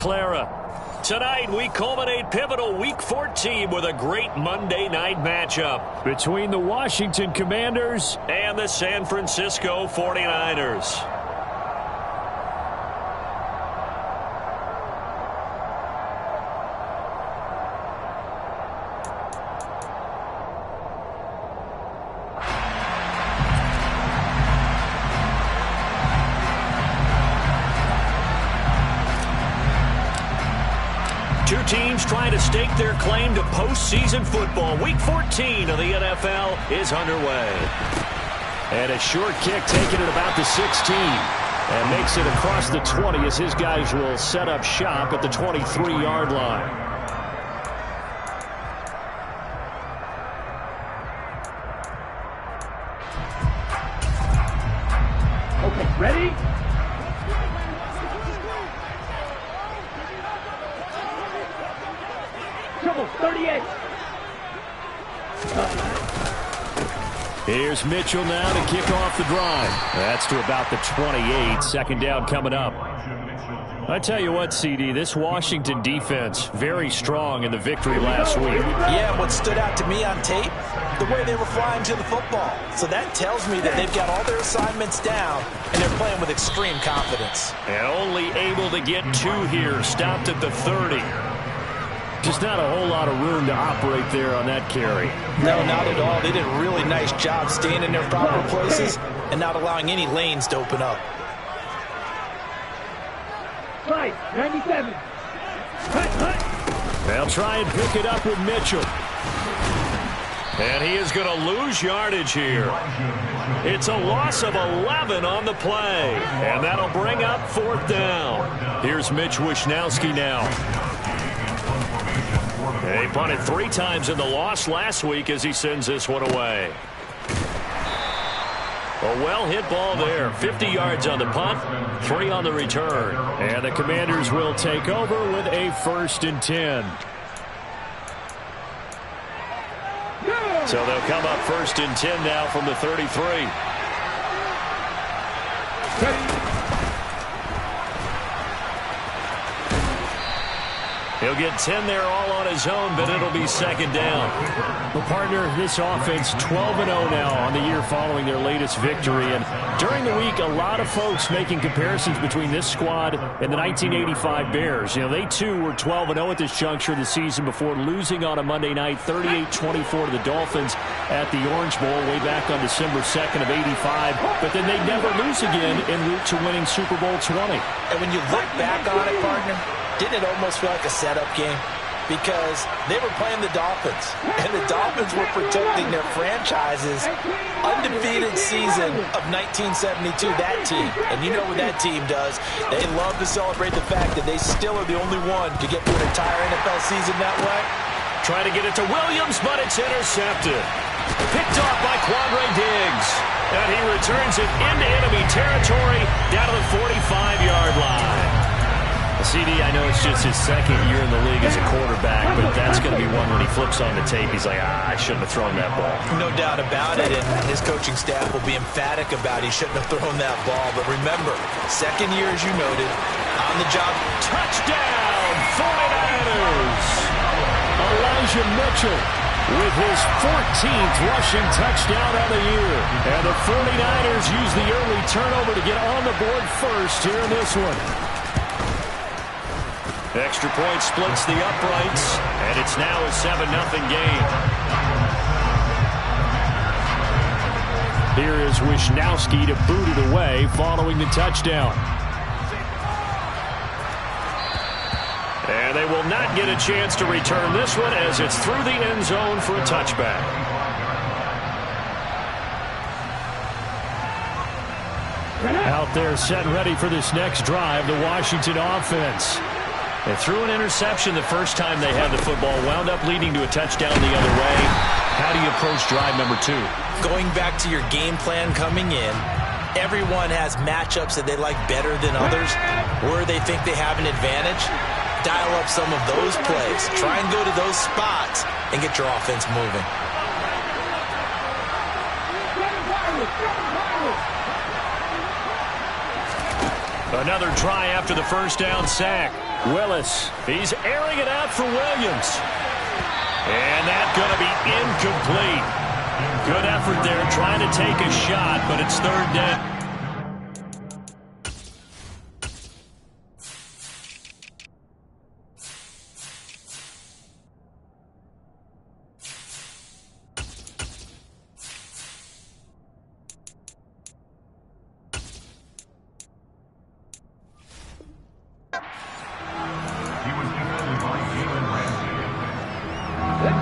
Clara. Tonight, we culminate pivotal Week 14 with a great Monday night matchup between the Washington Commanders and the San Francisco 49ers. Two teams trying to stake their claim to postseason football. Week 14 of the NFL is underway. And a short kick taken at about the 16. And makes it across the 20 as his guys will set up shop at the 23-yard line. Okay, ready? 38. Here's Mitchell now to kick off the drive. That's to about the 28. Second down coming up. I tell you what, CD, this Washington defense, very strong in the victory last week. Yeah, what stood out to me on tape, the way they were flying to the football. So that tells me that they've got all their assignments down, and they're playing with extreme confidence. And only able to get two here, stopped at the 30. Just not a whole lot of room to operate there on that carry. No, not at all. They did a really nice job staying in their proper places and not allowing any lanes to open up. Right, 97. They'll try and pick it up with Mitchell. And he is going to lose yardage here. It's a loss of 11 on the play. And that'll bring up fourth down. Here's Mitch Wishnowski now. He punted 3 times in the loss last week as he sends this one away. A well-hit ball there. 50 yards on the punt, 3 on the return. And the Commanders will take over with a 1st and 10. So they'll come up 1st and 10 now from the 33. He'll get 10 there all on his own, but it'll be second down. Well, partner, this offense 12-0 now on the year following their latest victory. And during the week, a lot of folks making comparisons between this squad and the 1985 Bears. You know, they too were 12-0 at this juncture of the season before losing on a Monday night 38-24 to the Dolphins at the Orange Bowl way back on December 2nd of 85. But then they never lose again en route to winning Super Bowl 20. And when you look back on it, partner, didn't it almost feel like a setup game? Because they were playing the Dolphins, and the Dolphins were protecting their franchise's undefeated season of 1972, that team. And you know what that team does. They love to celebrate the fact that they still are the only one to get through an entire NFL season that way. Trying to get it to Williams, but it's intercepted. Picked off by Quandre Diggs. And he returns it into enemy territory down to the 45-yard line. CD, I know it's just his second year in the league as a quarterback, but that's going to be one when he flips on the tape. He's like, I shouldn't have thrown that ball. No doubt about it, and his coaching staff will be emphatic about he shouldn't have thrown that ball. But remember, second year, as you noted, on the job. Touchdown, 49ers! Elijah Mitchell with his 14th rushing touchdown on the year. And the 49ers use the early turnover to get on the board first here in this one. Extra point splits the uprights, and it's now a 7-0 game. Here is Wishnowski to boot it away following the touchdown. And they will not get a chance to return this one as it's through the end zone for a touchback. Out there set and ready for this next drive, the Washington offense. They threw an interception the first time they had the football, wound up leading to a touchdown the other way. How do you approach drive number 2? Going back to your game plan coming in, everyone has matchups that they like better than others, where they think they have an advantage. Dial up some of those plays. Try and go to those spots and get your offense moving. Another try after the first down sack. Willis, he's airing it out for Williams. And that's going to be incomplete. Good effort there trying to take a shot, but it's third down.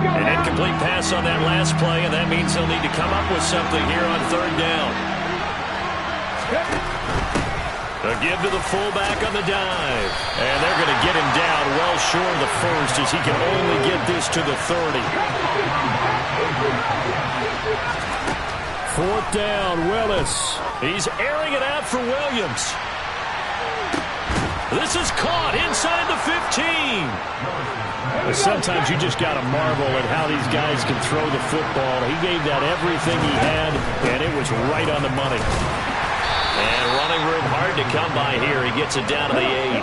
An incomplete pass on that last play, and that means they'll need to come up with something here on third down. A give to the fullback on the dive. And they're going to get him down well short of the first as he can only get this to the 30. Fourth down, Willis. He's airing it out for Williams. This is caught inside the 15. Sometimes you just got to marvel at how these guys can throw the football. He gave that everything he had, and it was right on the money. And running room hard to come by here. He gets it down to the 8.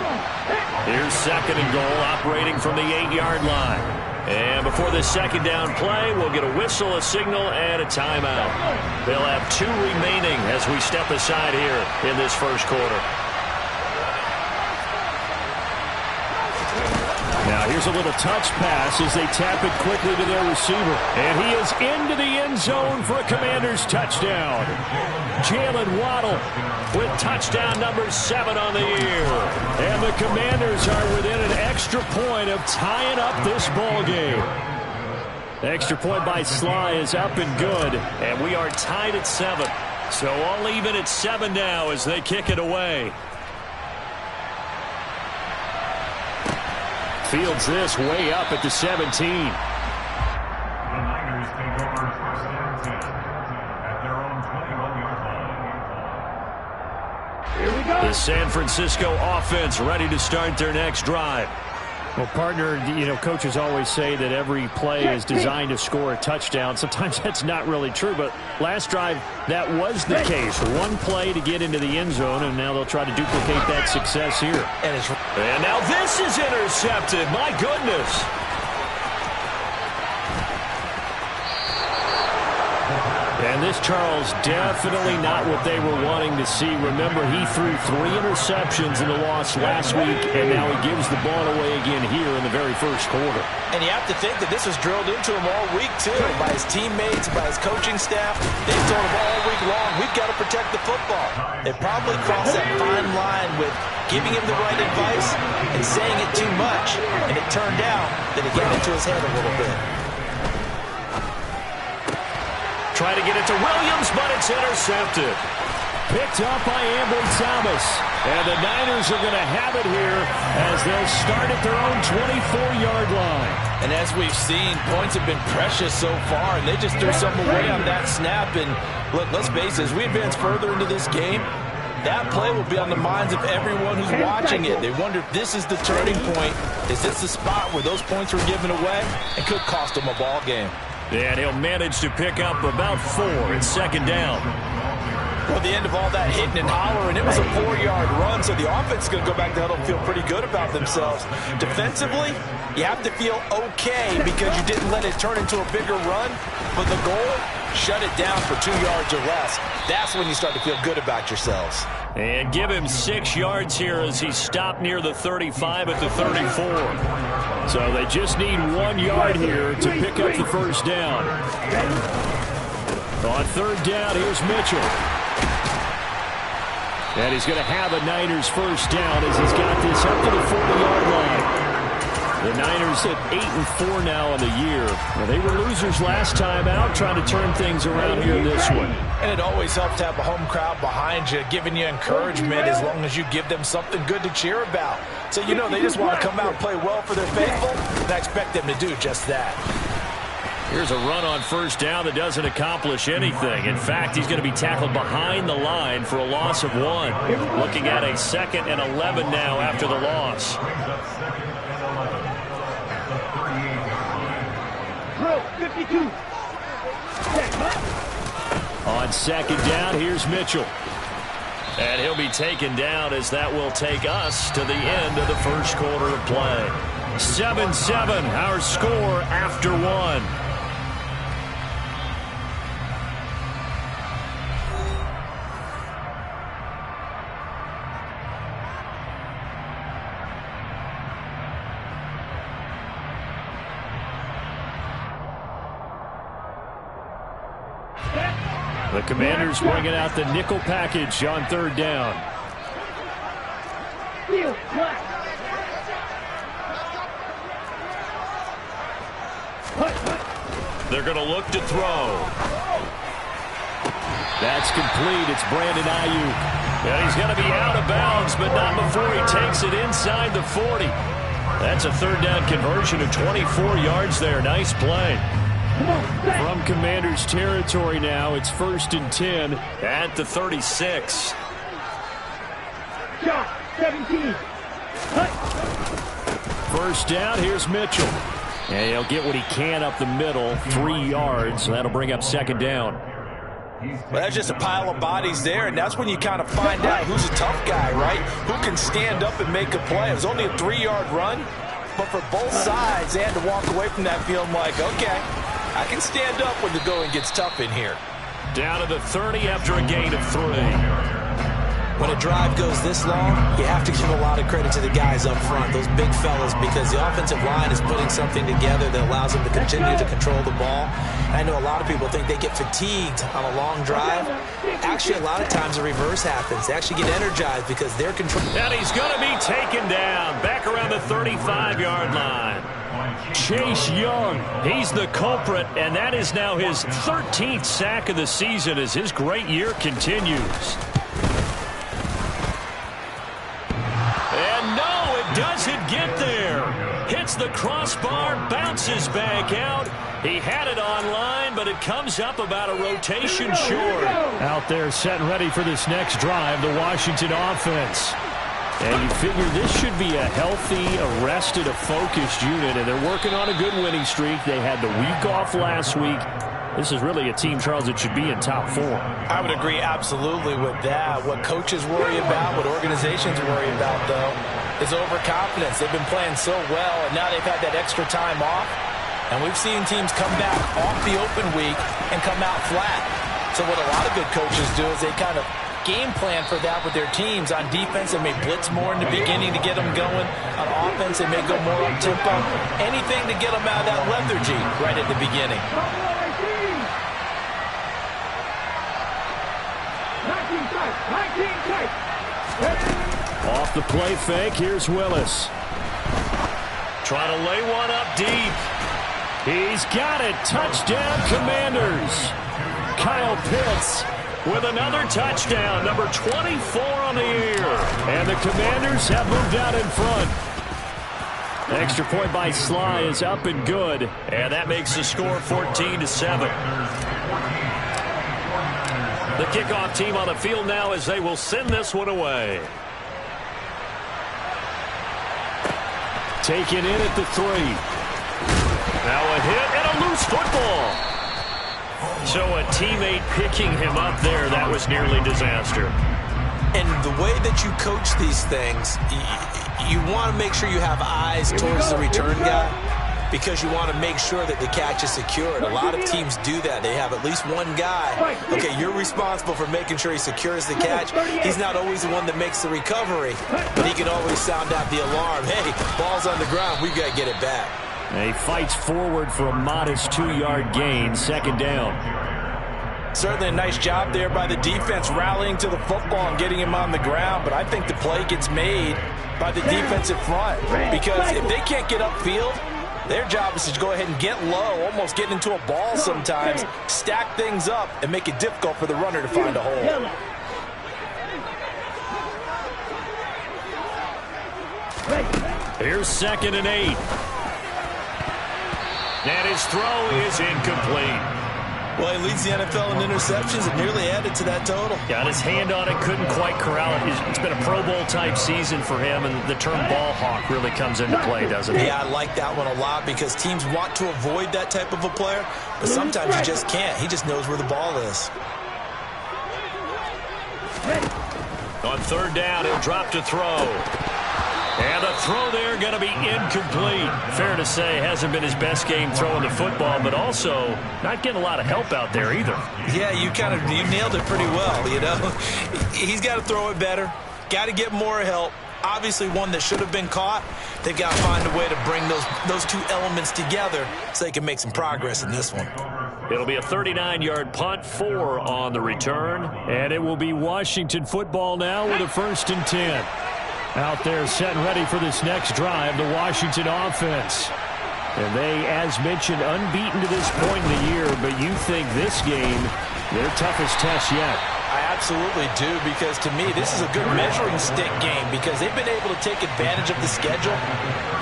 Here's second and goal, operating from the 8-yard line. And before this second down play, we'll get a whistle, a signal, and a timeout. They'll have 2 remaining as we step aside here in this first quarter. Now here's a little touch pass as they tap it quickly to their receiver. And he is into the end zone for a Commanders touchdown. Jalen Waddle with touchdown number 7 on the year. And the Commanders are within an extra point of tying up this ball game. The extra point by Sly is up and good. And we are tied at 7. So all even at 7 now as they kick it away. Fields this way up at the 17. The Niners take over first and 10 at their own 21-yard line. Here we go. The San Francisco offense ready to start their next drive. Well, partner, you know, coaches always say that every play is designed to score a touchdown. Sometimes that's not really true, but last drive, that was the case. One play to get into the end zone, and now they'll try to duplicate that success here. And now this is intercepted. My goodness. And this, Charles, definitely not what they were wanting to see. Remember, he threw 3 interceptions in the loss last week, and now he gives the ball away again here in the very first quarter. And you have to think that this was drilled into him all week, too, by his teammates, by his coaching staff. They've told him all week long, we've got to protect the football. They probably crossed that fine line with giving him the right advice and saying it too much. And it turned out that it got into his head a little bit. Try to get it to Williams, but it's intercepted. Picked up by Ambry Thomas. And the Niners are going to have it here as they'll start at their own 24-yard line. And as we've seen, points have been precious so far, and they just threw something away on that snap. And look, let's face it, as we advance further into this game, that play will be on the minds of everyone who's watching it. They wonder if this is the turning point. Is this the spot where those points were given away? It could cost them a ball game. And he'll manage to pick up about 4 in second down. Well, the end of all that hitting and hollering, it was a 4-yard run, so the offense is going to go back to huddle and feel pretty good about themselves. Defensively, you have to feel okay because you didn't let it turn into a bigger run, but the goal, shut it down for 2 yards or less. That's when you start to feel good about yourselves. And give him 6 yards here as he stopped near the 35 at the 34. So they just need 1 yard here to pick up the first down. On third down, here's Mitchell. And he's going to have a Niners first down as he's got this up to the 40-yard line. The Niners at 8-4 now on the year. Well, they were losers last time out, trying to turn things around here this one. And it always helps to have a home crowd behind you, giving you encouragement as long as you give them something good to cheer about. So you know they just want to come out and play well for their faithful, and I expect them to do just that. Here's a run on first down that doesn't accomplish anything. In fact, he's going to be tackled behind the line for a loss of 1. Looking at a 2nd and 11 now after the loss. Drill 52. On second down, here's Mitchell. And he'll be taken down as that will take us to the end of the first quarter of play. 7-7, our score after one. The Commanders bringing out the nickel package on third down. They're going to look to throw. That's complete. It's Brandon Ayuk. And he's going to be out of bounds, but not before he takes it inside the 40. That's a third down conversion of 24 yards there. Nice play. From Commanders territory now, it's 1st and 10 at the 36. Shot, 17. First down, here's Mitchell. And he'll get what he can up the middle, 3 yards. That'll bring up second down. Well, that's just a pile of bodies there, and that's when you kind of find out who's a tough guy, right? Who can stand up and make a play. It was only a 3-yard run, but for both sides, they had to walk away from that feeling like, okay, I can stand up when the going gets tough in here. Down to the 30 after a gain of 3. When a drive goes this long, you have to give a lot of credit to the guys up front, those big fellas, because the offensive line is putting something together that allows them to continue to control the ball. I know a lot of people think they get fatigued on a long drive. Actually, a lot of times the reverse happens. They actually get energized because they're controlling. And he's going to be taken down back around the 35-yard line. Chase Young, he's the culprit, and that is now his 13th sack of the season as his great year continues. And no, it doesn't get there. Hits the crossbar, bounces back out. He had it online, but it comes up about a rotation short. Out there set and ready for this next drive, the Washington offense. And you figure this should be a healthy, arrested, a focused unit, and they're working on a good winning streak. They had the week off last week. This is really a team, Charles, that should be in top 4. I would agree absolutely with that. What coaches worry about, what organizations worry about, though, is overconfidence. They've been playing so well, and now they've had that extra time off. And we've seen teams come back off the open week and come out flat. So what a lot of good coaches do is they kind of game plan for that with their teams. On defense, they may blitz more in the beginning to get them going. On offense, they may go more up-tempo. Anything to get them out of that lethargy right at the beginning. Off the play fake, here's Willis. Trying to lay one up deep. He's got it. Touchdown, Commanders. Kyle Pitts with another touchdown, number 24 on the year. And the Commanders have moved out in front. Extra point by Sly is up and good. And that makes the score 14-7. The kickoff team on the field now as they will send this one away. Taken in at the 3. Now a hit and a loose football. So a teammate picking him up there, that was nearly disaster. And the way that you coach these things, you want to make sure you have eyes towards the return guy because you want to make sure that the catch is secured. A lot of teams do that. They have at least one guy. Okay, you're responsible for making sure he secures the catch. He's not always the one that makes the recovery, but he can always sound out the alarm. Hey, ball's on the ground. We've got to get it back. And he fights forward for a modest 2-yard gain, second down. Certainly a nice job there by the defense rallying to the football and getting him on the ground, but I think the play gets made by the defensive front because if they can't get upfield, their job is to go ahead and get low, almost get into a ball sometimes, stack things up, and make it difficult for the runner to find a hole. Here's 2nd and 8. And his throw is incomplete. Well, he leads the NFL in interceptions and nearly added to that total. Got his hand on it, couldn't quite corral it. It's been a Pro Bowl-type season for him, and the term ball hawk really comes into play, doesn't it? Yeah, I like that one a lot because teams want to avoid that type of a player, but sometimes you just can't. He just knows where the ball is. On third down, he'll drop to throw. And the throw there going to be incomplete. Fair to say, hasn't been his best game throwing the football, but also not getting a lot of help out there either. Yeah, you nailed it pretty well, you know. He's got to throw it better. Got to get more help. Obviously one that should have been caught. They've got to find a way to bring those two elements together so they can make some progress in this one. It'll be a 39-yard punt, 4 on the return. And it will be Washington football now with a 1st and 10. Out there set and ready for this next drive, the Washington offense. And they, as mentioned, unbeaten to this point in the year, but you think this game, their toughest test yet. I absolutely do, because to me, this is a good measuring stick game because they've been able to take advantage of the schedule.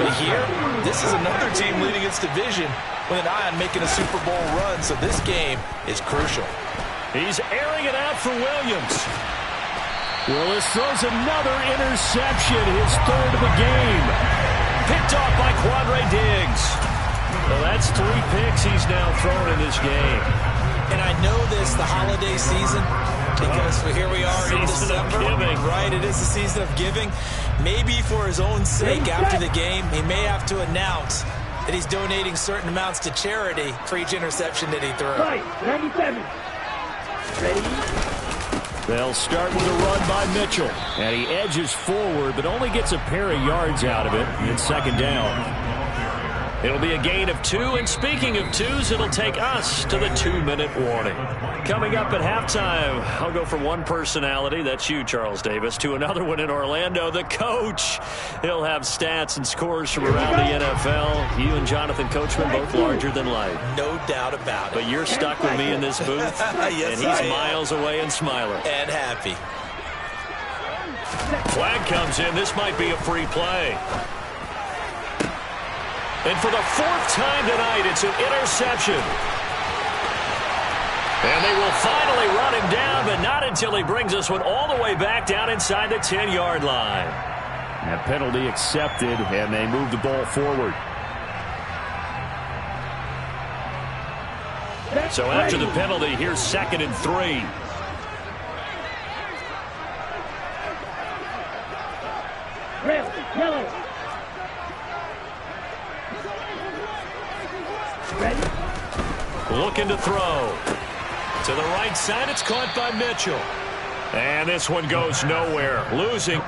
But here, this is another team leading its division with an eye on making a Super Bowl run, so this game is crucial. He's airing it out for Williams. Willis throws another interception, his 3rd of the game. Picked off by Quandre Diggs. Well, that's 3 picks he's now thrown in this game. And I know this, the holiday season, because here we are in December. Right, it is the season of giving. Maybe for his own sake after the game, he may have to announce that he's donating certain amounts to charity for each interception that he threw. Right, 97. Ready? They'll start with a run by Mitchell. And he edges forward, but only gets a pair of yards out of it. It's 2nd down. It'll be a gain of 2, and speaking of 2s, it'll take us to the 2-minute warning. Coming up at halftime, I'll go from one personality, that's you, Charles Davis, to another one in Orlando, the coach. He'll have stats and scores from around the NFL. You and Jonathan Coachman, both larger than life. No doubt about it. But you're stuck with me in this booth, yes, and he's miles away and smiling. And happy. Flag comes in. This might be a free play. And for the 4th time tonight, it's an interception. And they will finally run him down, but not until he brings us one all the way back down inside the 10-yard line. That penalty accepted, and they move the ball forward. So after the penalty, here's 2nd and 3. Yellow. Looking to throw. To the right side, it's caught by Mitchell. And this one goes nowhere. Losing.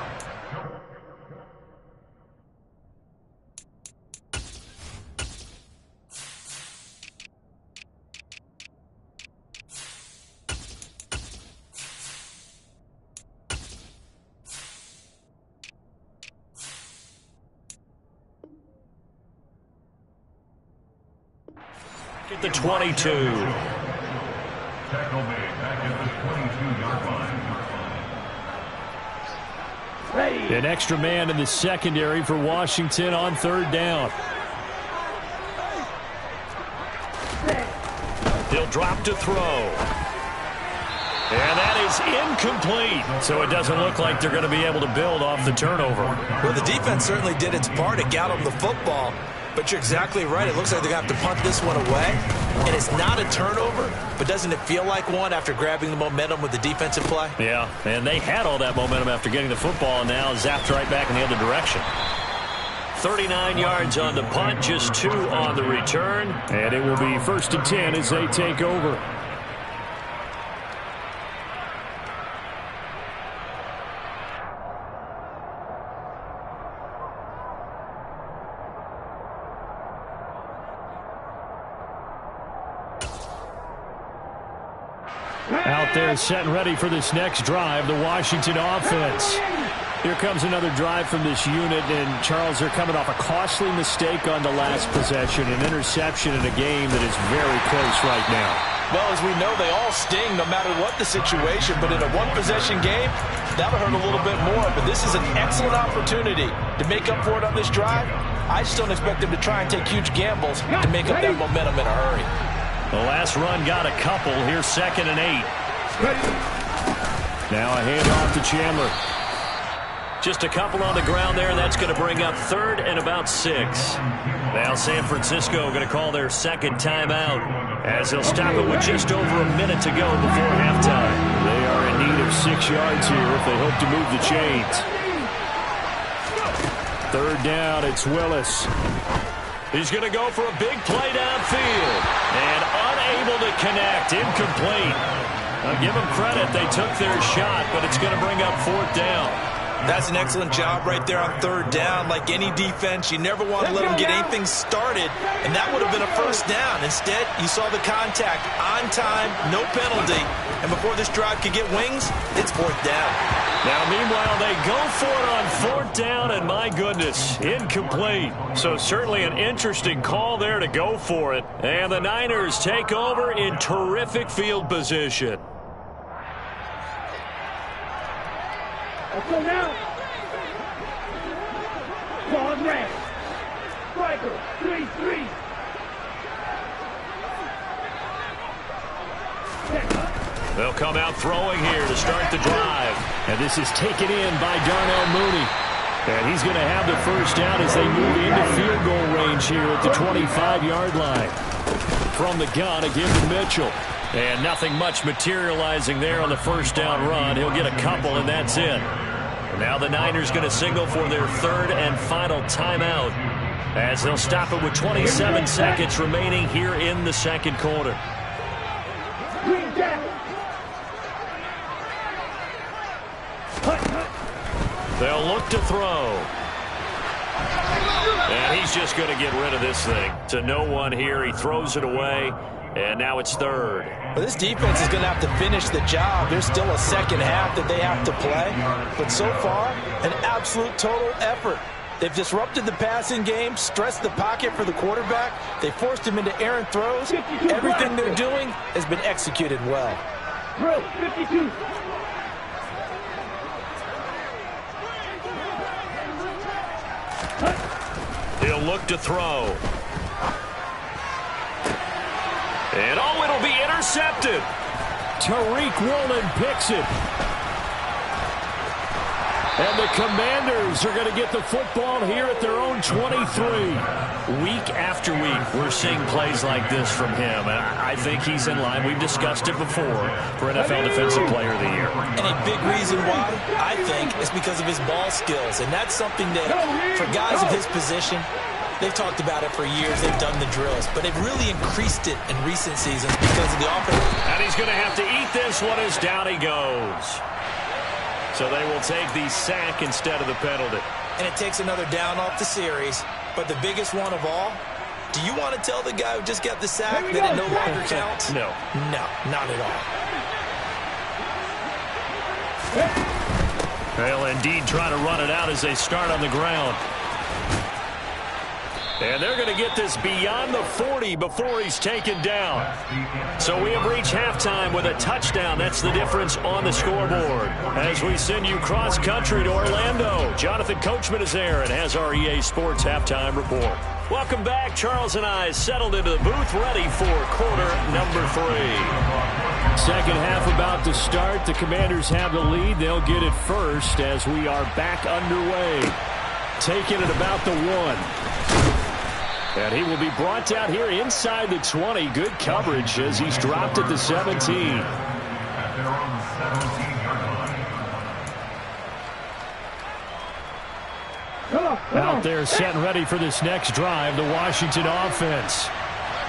At the 22. Tackle made back at the 22-yard line. An extra man in the secondary for Washington on 3rd down. He'll drop to throw. And that is incomplete. So it doesn't look like they're going to be able to build off the turnover. Well, the defense certainly did its part. It got them the football. But you're exactly right. It looks like they're going to have to punt this one away. And it's not a turnover, but doesn't it feel like one after grabbing the momentum with the defensive play? Yeah, and they had all that momentum after getting the football, and now zapped right back in the other direction. 39 yards on the punt, just 2 on the return. And it will be 1st and 10 as they take over. Out there set and ready for this next drive, the Washington offense. Here comes another drive from this unit, and Charles, they're coming off a costly mistake on the last possession, an interception in a game that is very close right now. Well, as we know, they all sting no matter what the situation, but in a one-possession game, that'll hurt a little bit more. But this is an excellent opportunity to make up for it on this drive. I just don't expect them to try and take huge gambles to make up that momentum in a hurry. The last run got a couple. Here's 2nd and 8. Now a handoff to Chandler. Just a couple on the ground there, and that's going to bring up 3rd and about 6. Now San Francisco going to call their 2nd timeout as they'll stop it with just over a minute to go before halftime. They are in need of 6 yards here if they hope to move the chains. Third down, it's Willis. He's going to go for a big play downfield. And unable to connect. Incomplete. I'll give them credit. They took their shot, but it's going to bring up fourth down. That's an excellent job right there on third down. Like any defense, you never want to let them get anything started, and that would have been a first down. Instead, you saw the contact on time, no penalty, and before this drive could get wings, it's fourth down. Now, meanwhile, they go for it on fourth down, and my goodness, incomplete. So certainly an interesting call there to go for it. And the Niners take over in terrific field position. Let's go now. Ball red. Striker, 3-3. They'll come out throwing here to start the drive. And this is taken in by Darnell Mooney. And he's going to have the first down as they move into field goal range here at the 25-yard line. From the gun, again to Mitchell. And nothing much materializing there on the first down run. He'll get a couple, and that's it. And now the Niners going to signal for their third and final timeout as they'll stop it with 27 seconds remaining here in the second quarter. They'll look to throw. And he's just going to get rid of this thing. To no one here. He throws it away. And now it's third. Well, this defense is going to have to finish the job. There's still a second half that they have to play. But so far, an absolute total effort. They've disrupted the passing game, stressed the pocket for the quarterback. They forced him into errant throws. Everything they're doing has been executed well. Drill, 52. He'll look to throw. And oh, it'll be intercepted. Tariq Woolen picks it. And the Commanders are going to get the football here at their own 23. Week after week, we're seeing plays like this from him. And I think he's in line. We've discussed it before for NFL Defensive Player of the Year. And a big reason why, I think, is because of his ball skills. And that's something that, for guys of his position, they've talked about it for years. They've done the drills. But they've really increased it in recent seasons because of the offense. And he's going to have to eat this one as down he goes. So they will take the sack instead of the penalty. And it takes another down off the series. But the biggest one of all, do you want to tell the guy who just got the sack that it no longer counts? No. No, not at all. They'll indeed try to run it out as they start on the ground. And they're going to get this beyond the 40 before he's taken down. So we have reached halftime with a touchdown. That's the difference on the scoreboard. As we send you cross-country to Orlando, Jonathan Coachman is there and has our EA Sports Halftime Report. Welcome back. Charles and I settled into the booth, ready for quarter number 3. Second half about to start. The Commanders have the lead. They'll get it first as we are back underway. Taking it about the 1. And he will be brought down here inside the 20. Good coverage as he's dropped at the 17. Out there set and ready for this next drive, the Washington offense.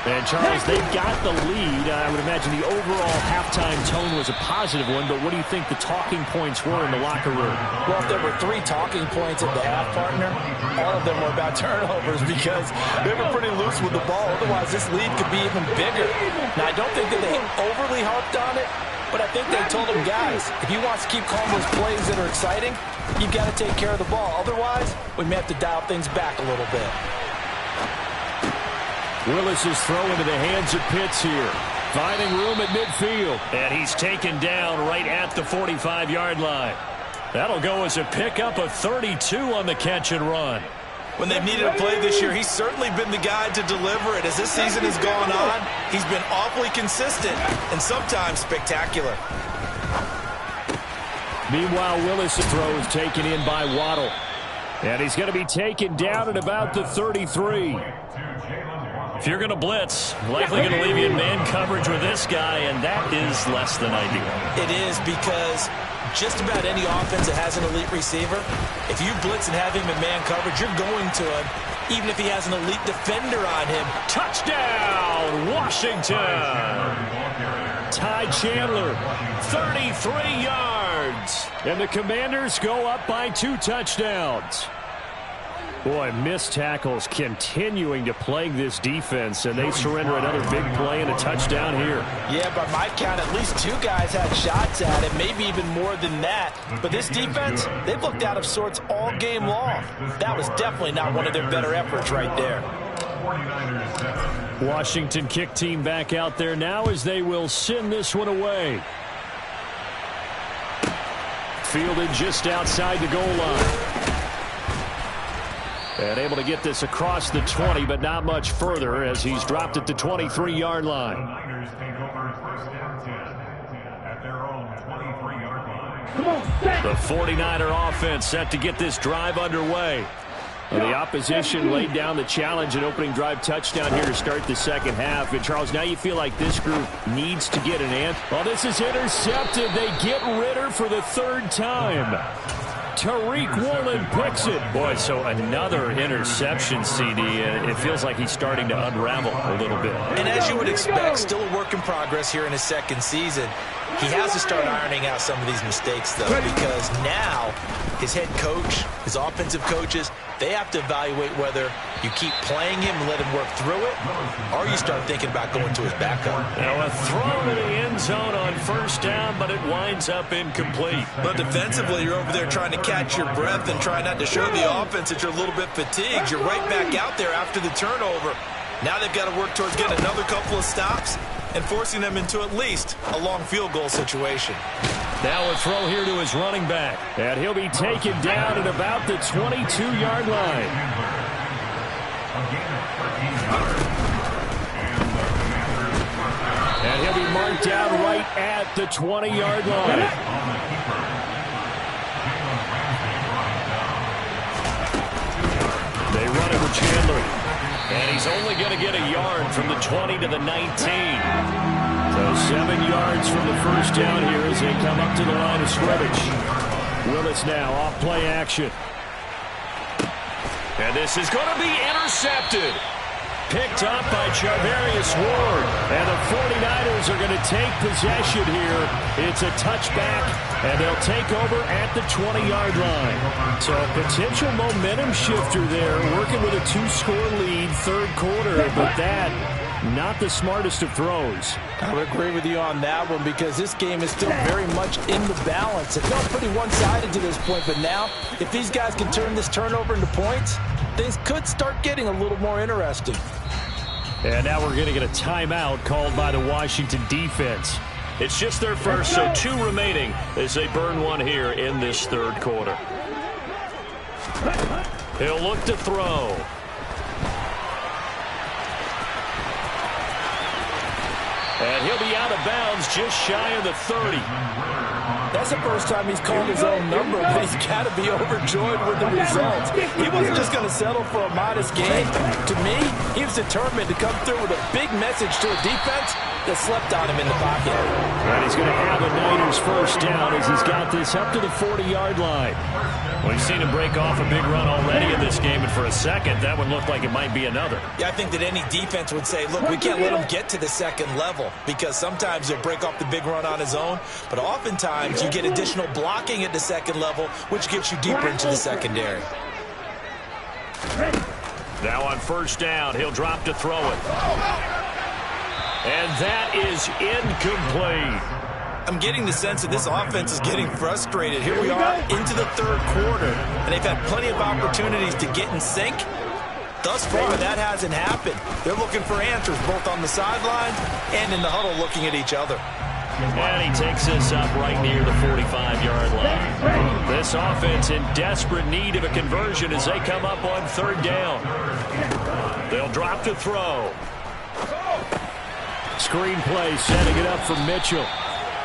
And, Charles, they've got the lead. I would imagine the overall halftime tone was a positive one, but what do you think the talking points were in the locker room? Well, if there were 3 talking points at the half, partner, all of them were about turnovers because they were pretty loose with the ball. Otherwise, this lead could be even bigger. Now, I don't think that they overly harped on it, but I think they told them, guys, if you want to keep calling those plays that are exciting, you've got to take care of the ball. Otherwise, we may have to dial things back a little bit. Willis is throwing to the hands of Pitts here. Finding room at midfield. And he's taken down right at the 45-yard line. That'll go as a pickup of 32 on the catch and run. When they've needed a play this year, he's certainly been the guy to deliver it. As this season has gone on, he's been awfully consistent and sometimes spectacular. Meanwhile, Willis' throw is taken in by Waddle. And he's going to be taken down at about the 33. If you're going to blitz, likely going to leave you in man coverage with this guy, and that is less than ideal. It is, because just about any offense that has an elite receiver, if you blitz and have him in man coverage, you're going to him, even if he has an elite defender on him. Touchdown, Washington! Ty Chandler, 33 yards. And the Commanders go up by 2 touchdowns. Boy, missed tackles continuing to plague this defense, and they surrender another big play and a touchdown here. Yeah, by my count, at least 2 guys had shots at it, maybe even more than that. But this defense, they've looked out of sorts all game long. That was definitely not one of their better efforts right there. Washington kick team back out there now as they will send this one away. Fielded just outside the goal line. And able to get this across the 20, but not much further as he's dropped at the 23-yard line. The Niners take over first and 10 at their own 23-yard line. Come on, set. The 49er offense set to get this drive underway. And the opposition laid down the challenge and opening drive touchdown here to start the second half. And, Charles, now you feel like this group needs to get an answer. Well, this is intercepted. They get Ritter for the 3rd time. Tariq Woolen picks it. Boy, so another interception, CD. It feels like he's starting to unravel a little bit. And as you would expect, still a work in progress here in his 2nd season. He has to start ironing out some of these mistakes, though, because now his head coach, his offensive coaches, they have to evaluate whether you keep playing him and let him work through it, or you start thinking about going to his backup. Now a throw to the end zone on 1st down, but it winds up incomplete. But defensively, you're over there trying to catch your breath and try not to show the offense that you're a little bit fatigued. You're right back out there after the turnover. Now they've got to work towards getting another couple of stops and forcing them into at least a long field goal situation. Now a throw here to his running back. And he'll be taken down at about the 22-yard line. And he'll be marked down right at the 20-yard line. They run it with Chandler. And he's only going to get a yard from the 20 to the 19. So 7 yards from the 1st down here as they come up to the line of scrimmage. Willis now off play action. And this is going to be intercepted. Picked up by Charvarius Ward. And the 49ers are going to take possession here. It's a touchback, and they'll take over at the 20-yard line. So a potential momentum shifter there, working with a 2-score lead, 3rd quarter. But that, not the smartest of throws. I would agree with you on that one, because this game is still very much in the balance. It felt pretty one-sided to this point, but now if these guys can turn this turnover into points, things could start getting a little more interesting. And now we're going to get a timeout called by the Washington defense. It's just their first, so 2 remaining as they burn one here in this 3rd quarter. He'll look to throw. And he'll be out of bounds just shy of the 30. That's the first time he's called his own number, but he's got to be overjoyed with the results. He wasn't just going to settle for a modest game. To me, he was determined to come through with a big message to a defense that slept on him in the pocket. And he's going to have a Niners 1st down as he's got this up to the 40-yard line. We've seen him break off a big run already in this game, and for a second, that one looked like it might be another. Yeah, I think that any defense would say, look, we can't let him get to the 2nd level, because sometimes he'll break off the big run on his own, but oftentimes you get additional blocking at the 2nd level, which gets you deeper into the secondary. Now on 1st down, he'll drop to throw it. And that is incomplete. I'm getting the sense that this offense is getting frustrated. Here we are into the 3rd quarter, and they've had plenty of opportunities to get in sync. Thus far, that hasn't happened. They're looking for answers both on the sidelines and in the huddle looking at each other. And he takes this up right near the 45-yard line. This offense in desperate need of a conversion as they come up on 3rd down. They'll drop to throw. Screen play setting it up for Mitchell.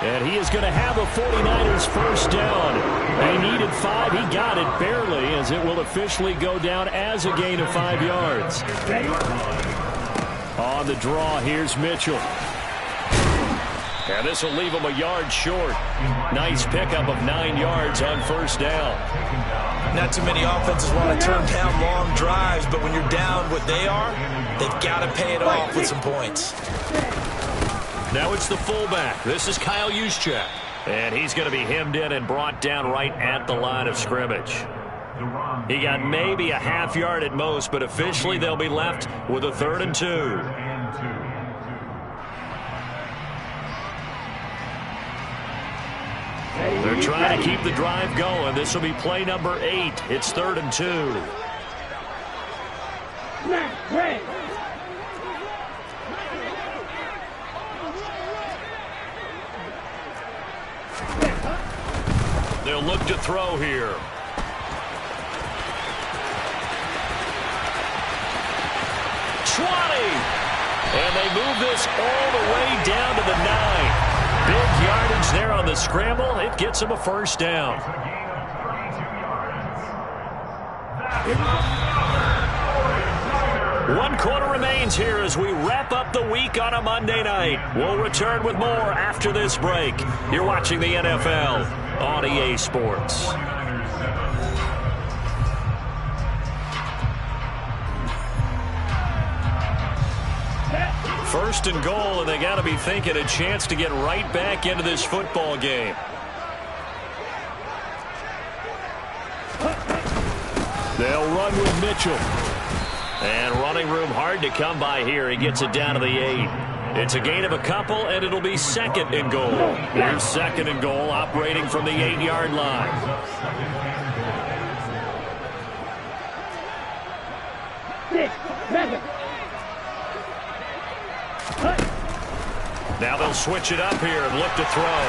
And he is going to have a 49ers 1st down. They needed 5. He got it barely, as it will officially go down as a gain of 5 yards. On the draw, here's Mitchell. And this will leave him a yard short. Nice pickup of 9 yards on first down. Not too many offenses want to turn down long drives, but when you're down what they are, they've got to pay it off with some points. Now it's the fullback. This is Kyle Juszczyk. And he's going to be hemmed in and brought down right at the line of scrimmage. He got maybe a half yard at most, but officially they'll be left with a 3rd and 2. They're trying to keep the drive going. This will be play number 8. It's 3rd and 2. They'll look to throw here. And they move this all the way down to the 9. Big yardage there on the scramble. It gets them a first down. One quarter remains here as we wrap up the week on a Monday night. We'll return with more after this break. You're watching the NFL on EA Sports. First and goal, and they got to be thinking a chance to get right back into this football game. They'll run with Mitchell. And running room hard to come by here. He gets it down to the 8. It's a gain of a couple, and it'll be 2nd and goal. Here's 2nd and goal, operating from the 8-yard line. Now they'll switch it up here and look to throw.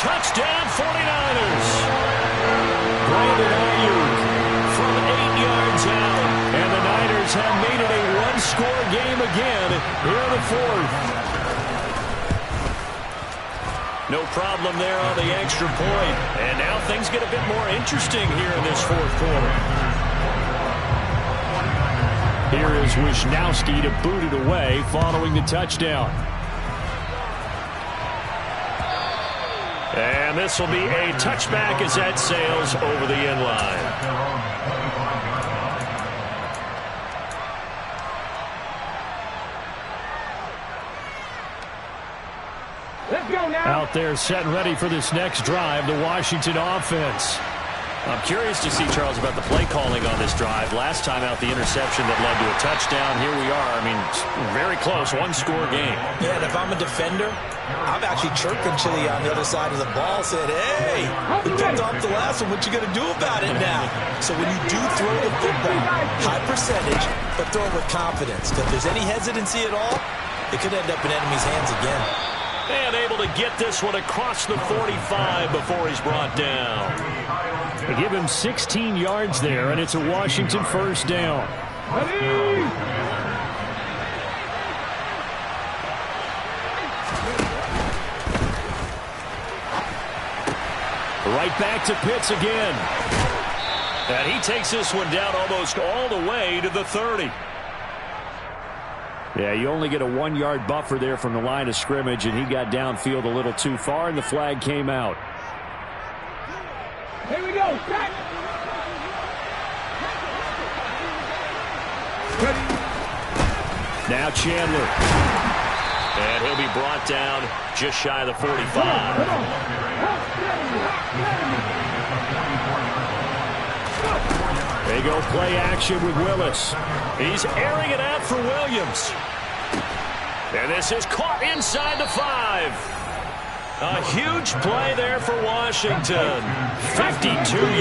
Touchdown 49ers. Brandon Ayuk from 8 yards out. And the Niners have made it a one-score game again here in the 4th. No problem there on the extra point. And now things get a bit more interesting here in this 4th quarter. Here is Wisnowski to boot it away following the touchdown. And this will be a touchback as that sails over the end line. Let's go now. Out there set and ready for this next drive, the Washington offense. I'm curious to see, Charles, about the play calling on this drive. Last time out, the interception that led to a touchdown. Here we are. I mean, very close, one-score game. Yeah, and if I'm a defender, I'm actually chirping Chili on the other side of the ball, saying, hey, we picked off the last one. What you going to do about it now? So when you do throw the football, high percentage, but throw it with confidence. Because if there's any hesitancy at all, it could end up in enemy's hands again. And able to get this one across the 45 before he's brought down. They give him 16 yards there, and it's a Washington first down. Right back to Pitts again. And he takes this one down almost all the way to the 30. Yeah, you only get a 1-yard buffer there from the line of scrimmage, and he got downfield a little too far, and the flag came out. Here we go. Back. Now Chandler. And he'll be brought down just shy of the 45. They go play action with Willis. He's airing it out for Williams. And this is caught inside the 5. A huge play there for Washington. 52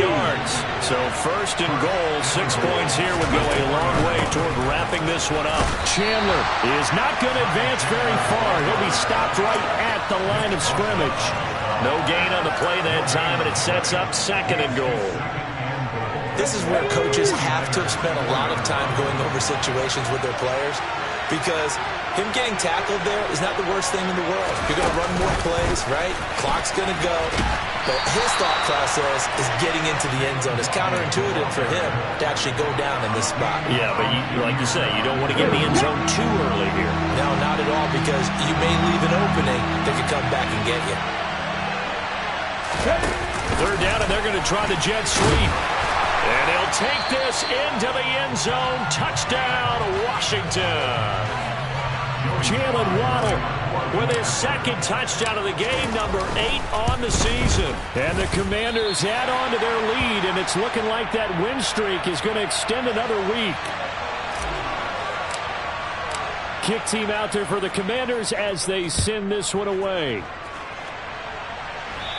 yards. So first and goal, 6 points here would go a long way toward wrapping this one up. Chandler is not going to advance very far. He'll be stopped right at the line of scrimmage. No gain on the play that time, and it sets up 2nd and goal. This is where coaches have to have spent a lot of time going over situations with their players, because him getting tackled there is not the worst thing in the world. You're going to run more plays, right? Clock's going to go. But his thought process is getting into the end zone. It's counterintuitive for him to actually go down in this spot. Yeah, but like you say, you don't want to get in the end zone too early here. No, not at all, because you may leave an opening that could come back and get you. Third down, and they're going to try the jet sweep. And he'll take this into the end zone. Touchdown, Washington. Jalen Waddle with his second touchdown of the game, number 8 on the season. And the Commanders add on to their lead, and it's looking like that win streak is going to extend another week. Kick team out there for the Commanders as they send this one away.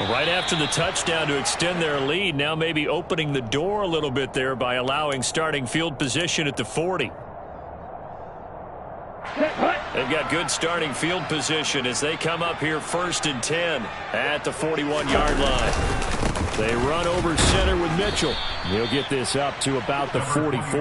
Right after the touchdown to extend their lead, now maybe opening the door a little bit there by allowing starting field position at the 40. They've got good starting field position as they come up here 1st and 10 at the 41-yard line. They run over center with Mitchell. He'll get this up to about the 44.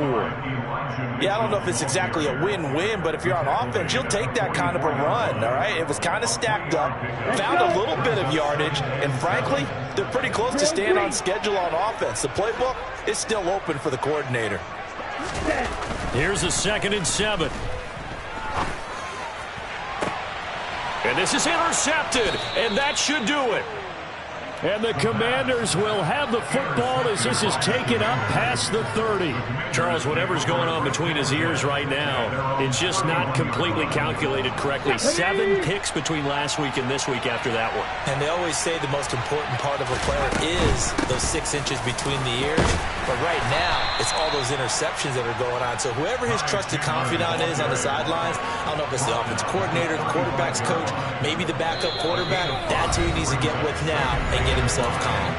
Yeah, I don't know if it's exactly a win-win, but if you're on offense, you'll take that kind of a run, all right? It was kind of stacked up, found a little bit of yardage, and frankly, they're pretty close to staying on schedule on offense. The playbook is still open for the coordinator. Here's a 2nd and 7. And this is intercepted, and that should do it. And the Commanders will have the football as this is taken up past the 30. Charles, whatever's going on between his ears right now, it's just not completely calculated correctly. 7 picks between last week and this week after that one. And they always say the most important part of a player is those 6 inches between the ears. But right now, it's all those interceptions that are going on. So whoever his trusted confidant is on the sidelines, I don't know if it's the offensive coordinator, the quarterback's coach, maybe the backup quarterback, that's who he needs to get with now and get himself calm.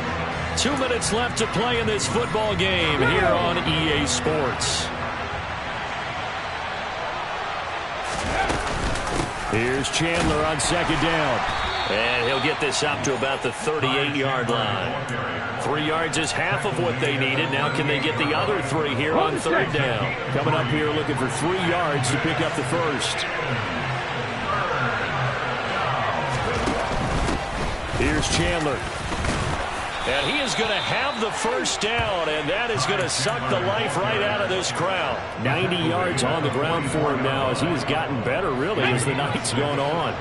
2 minutes left to play in this football game here on EA Sports. Here's Chandler on 2nd down. And he'll get this up to about the 38-yard line. 3 yards is half of what they needed. Now can they get the other 3 here on 3rd down? Coming up here looking for 3 yards to pick up the first. Here's Chandler. And he is going to have the first down, and that is going to suck the life right out of this crowd. 90 yards on the ground for him now as he has gotten better, really, as the night's gone on.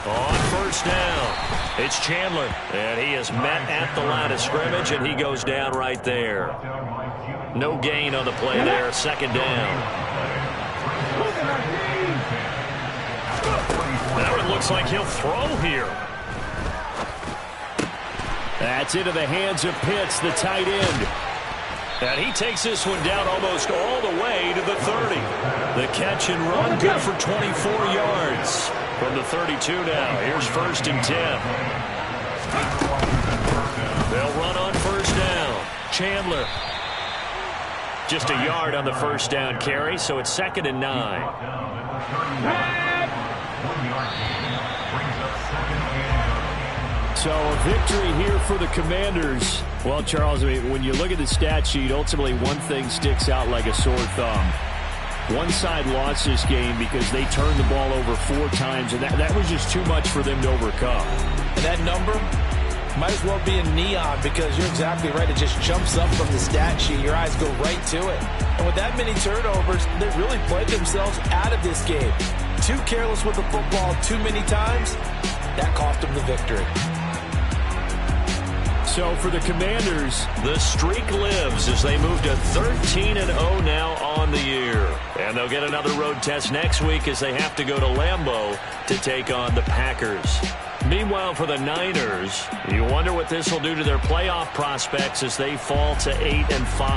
On 1st down, it's Chandler, and he is met at the line of scrimmage, and he goes down right there. No gain on the play there, 2nd down. Now it looks like he'll throw here. That's into the hands of Pitts, the tight end. And he takes this one down almost all the way to the 30. The catch and run good for 24 yards. From the 32 now, here's 1st and 10. They'll run on 1st down. Chandler. Just a yard on the 1st down carry, so it's 2nd and 9. So a victory here for the Commanders. Well, Charles, I mean, when you look at the stat sheet, ultimately one thing sticks out like a sore thumb. One side lost this game because they turned the ball over 4 times, and that was just too much for them to overcome. And that number might as well be in neon because you're exactly right. It just jumps up from the stat sheet. Your eyes go right to it. And with that many turnovers, they really played themselves out of this game. Too careless with the football too many times. That cost them the victory. So for the Commanders, the streak lives as they move to 13-0 now on the year. And they'll get another road test next week as they have to go to Lambeau to take on the Packers. Meanwhile, for the Niners, you wonder what this will do to their playoff prospects as they fall to 8-5.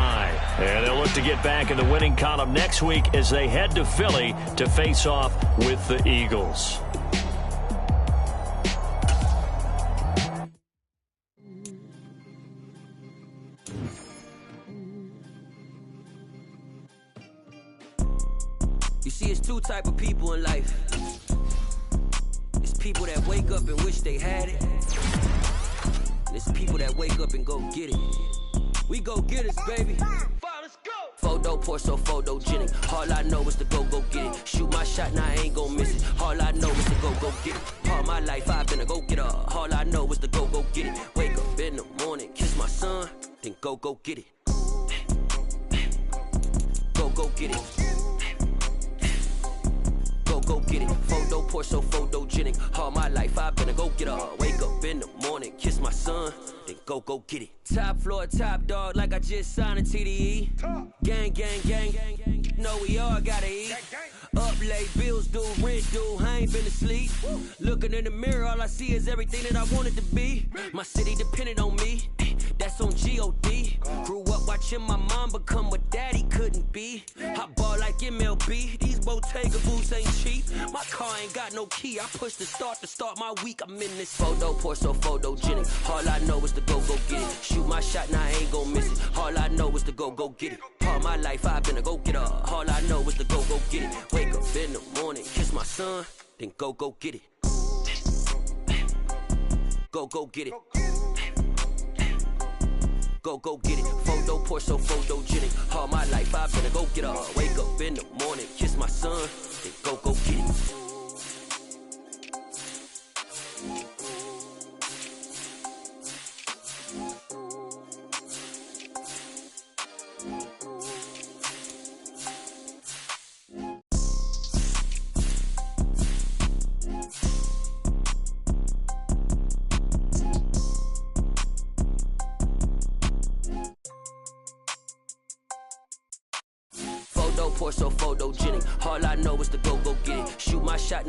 And they'll look to get back in the winning column next week as they head to Philly to face off with the Eagles. You see, it's 2 type of people in life. It's people that wake up and wish they had it. And it's people that wake up and go get it. We go get it, baby. Let's go. Photo poor, so photogenic. All I know is to go get it. Shoot my shot, now I ain't gon' miss it. All I know is to go get it. All my life I've been a go-getter. All I know is to go get it. Wake up in the morning, kiss my son, then go get it. Go get it. Go get it. Photo poor, so photogenic. All my life I've been a go-getter. Wake up in the morning, kiss my son, then go get it. Top floor, top dog, like I just signed a TDE. Gang, gang, gang, gang, gang. Know we all gotta eat. Up late, bills due, rent due, I ain't been asleep. Looking in the mirror, all I see is everything that I wanted to be. My city depended on me, that's on G.O.D. Grew up watching my mom become what daddy couldn't be. I ball like MLB, these Bottega boots ain't cheap. My car ain't got no key, I push the start to start my week. I'm in this photo poor, so photogenic. All I know is to go get it. Shoot my shot, now I ain't gon' miss it. All I know is to go get it. All my life I've been a go-getter. All I know is to go get it. Wake up in the morning, kiss my son, then go get it. Go get it. Go get it. Photo poor, so photogenic. All my life I've been a go-getter. Wake up in the morning, kiss my son, then go get it. Photo poor, so photogenic. All I know is to go get it. Shoot my shot.